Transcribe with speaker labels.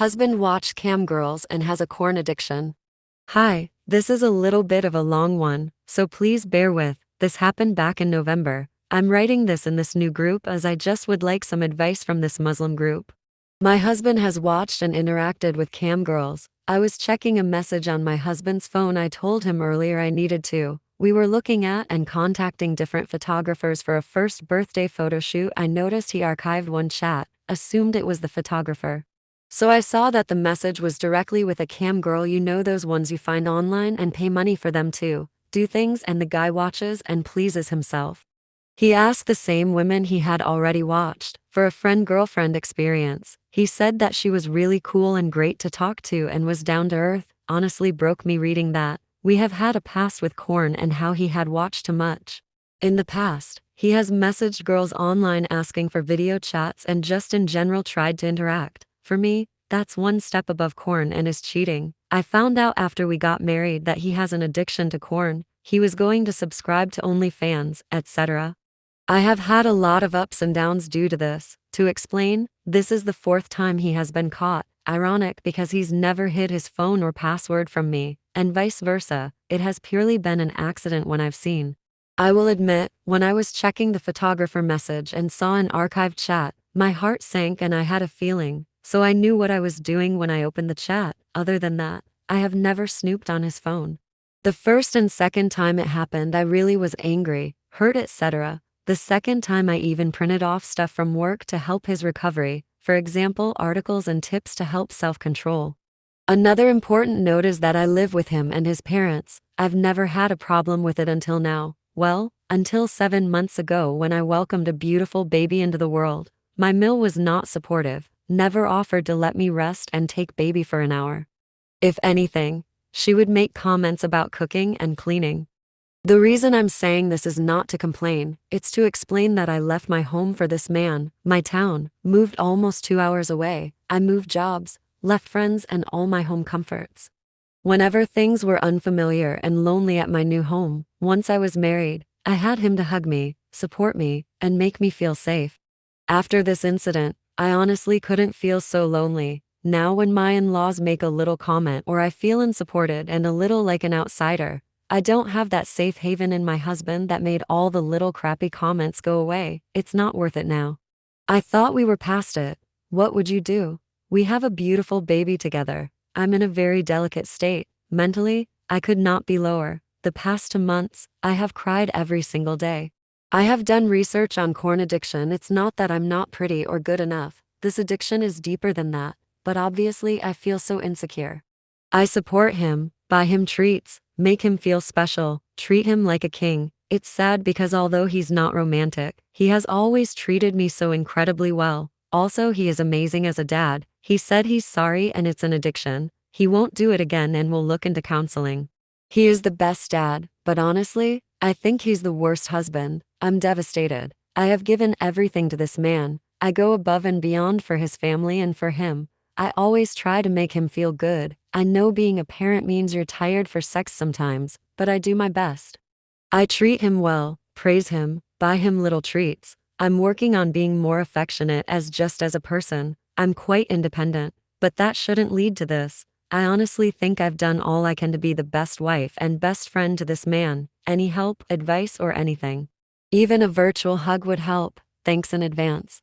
Speaker 1: Husband watched cam girls and has a corn addiction. Hi, this is a little bit of a long one, so please bear with. This happened back in November. I'm writing this in this new group as I just would like some advice from this Muslim group. My husband has watched and interacted with cam girls. I was checking a message on my husband's phone I told him earlier I needed to. We were looking at and contacting different photographers for a first birthday photo shoot. I noticed he archived one chat, assumed it was the photographer. So I saw that the message was directly with a cam girl, you know those ones you find online and pay money for them to do things, and the guy watches and pleases himself. He asked the same women he had already watched for a friend-girlfriend experience. He said that she was really cool and great to talk to and was down to earth. Honestly broke me reading that. We have had a past with Korn and how he had watched too much. In the past, he has messaged girls online asking for video chats and just in general tried to interact. For me, that's one step above Korn and is cheating. I found out after we got married that he has an addiction to Korn. He was going to subscribe to OnlyFans, etc. I have had a lot of ups and downs due to this. To explain, this is the fourth time he has been caught. Ironic because he's never hid his phone or password from me, and vice versa. It has purely been an accident when I've seen. I will admit, when I was checking the photographer message and saw an archived chat, my heart sank and I had a feeling. So I knew what I was doing when I opened the chat. Other than that, I have never snooped on his phone. The first and second time it happened, I really was angry, hurt, etc. The second time I even printed off stuff from work to help his recovery, for example, articles and tips to help self-control. Another important note is that I live with him and his parents. I've never had a problem with it until now. Well, until 7 months ago when I welcomed a beautiful baby into the world. My mill was not supportive, never offered to let me rest and take baby for an hour. If anything, she would make comments about cooking and cleaning. The reason I'm saying this is not to complain, it's to explain that I left my home for this man, my town, moved almost 2 hours away. I moved jobs, left friends and all my home comforts. Whenever things were unfamiliar and lonely at my new home, once I was married, I had him to hug me, support me, and make me feel safe. After this incident, I honestly couldn't feel so lonely. Now when my in-laws make a little comment or I feel unsupported and a little like an outsider, I don't have that safe haven in my husband that made all the little crappy comments go away. It's not worth it now. I thought we were past it. What would you do? We have a beautiful baby together. I'm in a very delicate state. Mentally, I could not be lower. The past 2 months, I have cried every single day. I have done research on corn addiction. It's not that I'm not pretty or good enough. This addiction is deeper than that, but obviously I feel so insecure. I support him, buy him treats, make him feel special, treat him like a king. It's sad because although he's not romantic, he has always treated me so incredibly well. Also, he is amazing as a dad. He said he's sorry and it's an addiction. He won't do it again and will look into counseling. He is the best dad, but honestly, I think he's the worst husband. I'm devastated. I have given everything to this man. I go above and beyond for his family and for him. I always try to make him feel good. I know being a parent means you're tired for sex sometimes, but I do my best. I treat him well, praise him, buy him little treats. I'm working on being more affectionate just as a person. I'm quite independent, but that shouldn't lead to this. I honestly think I've done all I can to be the best wife and best friend to this man. Any help, advice, or anything? Even a virtual hug would help. Thanks in advance.